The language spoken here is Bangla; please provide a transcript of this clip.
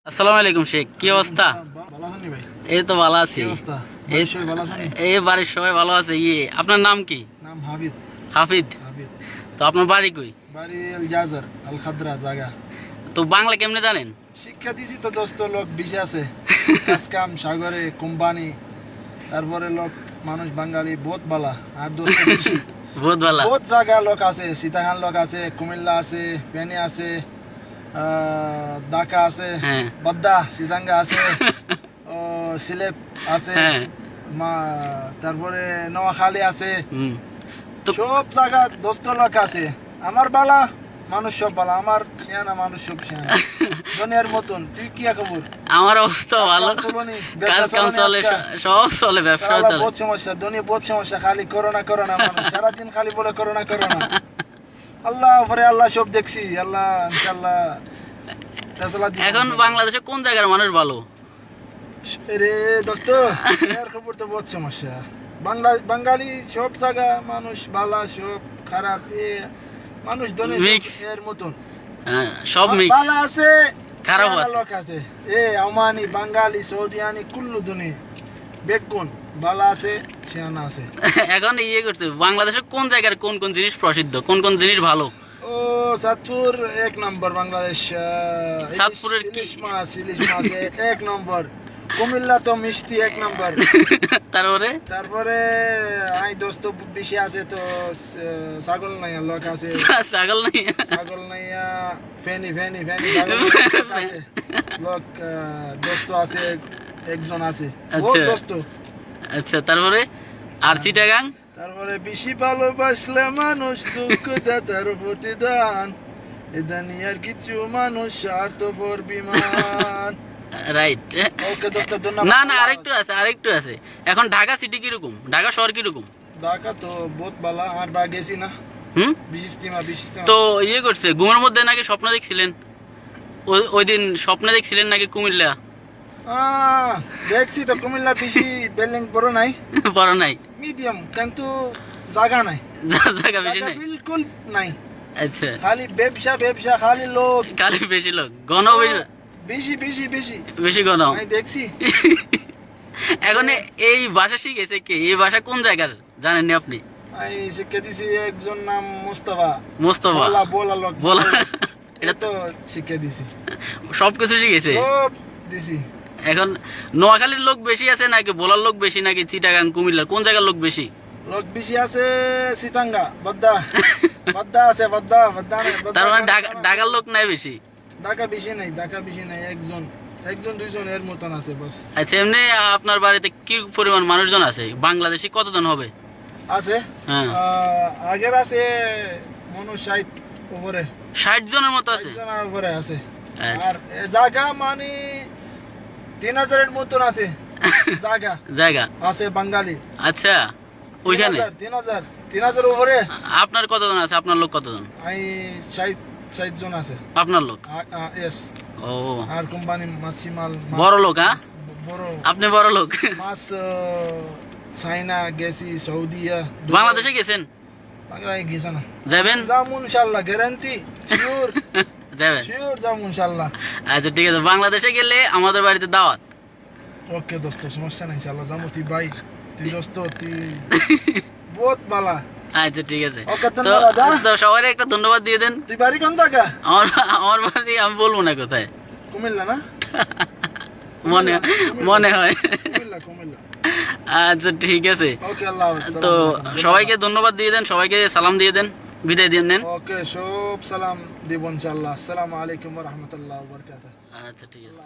আসসালামু আলাইকুম শেখ, কি অবস্থা? এই তো ভালো আছি। এই বাড়ির সবাই ভালো আছে। আপনার নাম কি? নাম হাফিজ। হাফিদ। তো আপনার বাড়ি কই? বাড়ি আল জাজার আল খাদরা জায়গা। তো বাংলা কেমনে জানেন? শিক্ষা দিছি তো দোস্ত, লোক বেশি আছে, কাজ কাম সাগরে কোম্পানি, তারপরে লোক মানুষ বাঙালি বহুত বালা আর দোস্ত বেশি। বহুত ভালো। বহুত জায়গা লোক আছে, সীতাহান লোক আছে, কুমিল্লা আছে, ফেনী আছে, ঢাকা আছে, বাদ্দা সিদাঙ্গা আছে, সিলেট আছে, তারপরে নোয়াখালী আছে, সব জায়গা দোস্ত লোক আছে। আমার বালা মানুষ সব বালা, আমার শিয়ানা মানুষ সব শিয়ানা দুনিয়ার মতন। তুই কি খবর? আমার অবস্থা ভালো, কাজ কাম চলে, সব চলে, ব্যবসা চলে। বহুত সমস্যা, দুনিয়া বহুত সমস্যা, খালি করোনা করোনা, মানুষ সারাদিন খালি বলে করোনা করোনা। আল্লাহ পরে আল্লাহ সব দেখছি, আল্লাহ ইনশাআল্লাহ। এখন বাংলাদেশে কোন জায়গার মানুষ ভালো? রে দোস্ত এর খবর তো বহুত সমস্যা। বাঙালি সব জায়গা মানুষ ভালো, সব খারাপ, মানুষ এর মতন সব মিক্স, ভালো আছে খারাপ লোক আছে। আমানি বাঙালি সৌদিয়ানি কুল্লু দুনি বেগুন ভালো আছে, শিয়ানা আছে। এখন করতে বাংলাদেশে কোন জায়গার কোন কোন জিনিস প্রসিদ্ধ, কোন কোন জিনিস ভালো? চাঁদপুর এক নম্বর বাংলাদেশ। চাঁদপুরের ইলিশ মাছ এক নম্বর। কুমিল্লা তো মিষ্টি এক নম্বর। তারপরে আই দোস্ত বেশি আছে তো ছাগল নাইয়া লোক আছে, ছাগল নাইয়া ফেনি আছে লোক, দোস্ত আছে একজন আছে, দোস্ত। আচ্ছা, তারপরে আর চিটাগাং? তারপরে বেশি ভালোবাসলে মানুষ দুঃখ দাতার প্রতিদান, এ দুনিয়ার কিছু মানুষ স্বার্থপর বিমান। রাইট। ওকে দোস্ত, ধন্যবাদ। না আরেকটু আছে। এখন ঢাকা সিটি কিরকম, ঢাকা শহর কিরকম? ঢাকা তো বহুত ভালো, আর বা গেছি না। বিশিস্তিমা তো করছে ঘুমের মধ্যে নাকি স্বপ্ন দেখছিলেন? ওই দিন স্বপ্ন দেখছিলেন নাকি কুমিল্লা? দেখছি তো কুমিল্লা বেশি বিল্ডিং বড় নাই, বড় নাই, মিডিয়াম, কিন্তু জায়গা নাই, জায়গা বেশি নাই, বিলকুল নাই। আচ্ছা, খালি ব্যবসা, খালি লোক, বেশি লোক, ঘন বেশি ঘন দেখছি। এখন এই ভাষা শিখেছে কে? এই ভাষা কোন জায়গার জানেন আপনি? শিক্ষা দিছি একজন নাম মোস্তফা। বলা এটা তো শিক্ষা দিছি, সবকিছু শিখেছে, সব দিছি। এখন নোয়াখালীর লোক বেশি আছে নাকি বলার লোক বেশি, নাকি চিটাগাং কুমিল্লার কোন জায়গার লোক বেশি? লোক বেশি আছে সিতাঙ্গা, বাদ্দা আছে, বাদ্দা তার মানে ঢাকার লোক নাই বেশি? ঢাকা বেশি নাই, একজন দুইজন এর মতন আছে বাস। আচ্ছা, এমনি আপনার বাড়িতে কি পরিমাণ মানুষজন আছে? বাংলাদেশি কতজন হবে? আছে আগের আছে মনে 60 উপরে, 60 জনের মতো আছে, 60 জনের উপরে আছে। আর জায়গা মানে 3000 এর মতন আছে, জায়গা আছে বাঙালি। আচ্ছা, ওইখানে 3000 উপরে। আপনার কতজন আছে? আপনার লোক কতজন? 60 জন আছে আপনার লোক। ও, আর কোম্পানি মাছি মাল বড় লোক। বড়, আপনি বড় লোক। মাছ চাইনা গেছি, সৌদিয়া, বাংলাদেশে গেছেন? বাংলাদেশে গেছে না, যাবেন? যাবো ইনশাআল্লাহ, গ্যারান্টি শিওর যাবেন? শিওর যাবো ইনশাআল্লাহ। আচ্ছা, ঠিক আছে, বাংলাদেশে গেলে আমাদের বাড়িতে দাওয়াত। ওকে দোস্ত, সমস্যা নাই, ইনশাআল্লাহ যাবো। তুই দোস্ত, তুই বহুত ভালো। আচ্ছা, ঠিক আছে, তো সবাই একটা ধন্যবাদ দিয়ে দেন। তুই বাড়ি কোন জায়গা? আমার বাড়ি আমি বলবো না কোথায়। কুমিল্লা না? মনে হয়। কুমিল্লা। আচ্ছা, ঠিক আছে, তো সবাইকে ধন্যবাদ দিয়ে দেন, সবাইকে সালাম দিয়ে দেন, বিদায় দিয়ে দেন। ওকে, সব সালাম দিব ইনশাআল্লাহ। আসসালামু আলাইকুম ওয়া রাহমাতুল্লাহি ওয়া বারাকাতুহু। আচ্ছা, ঠিক আছে।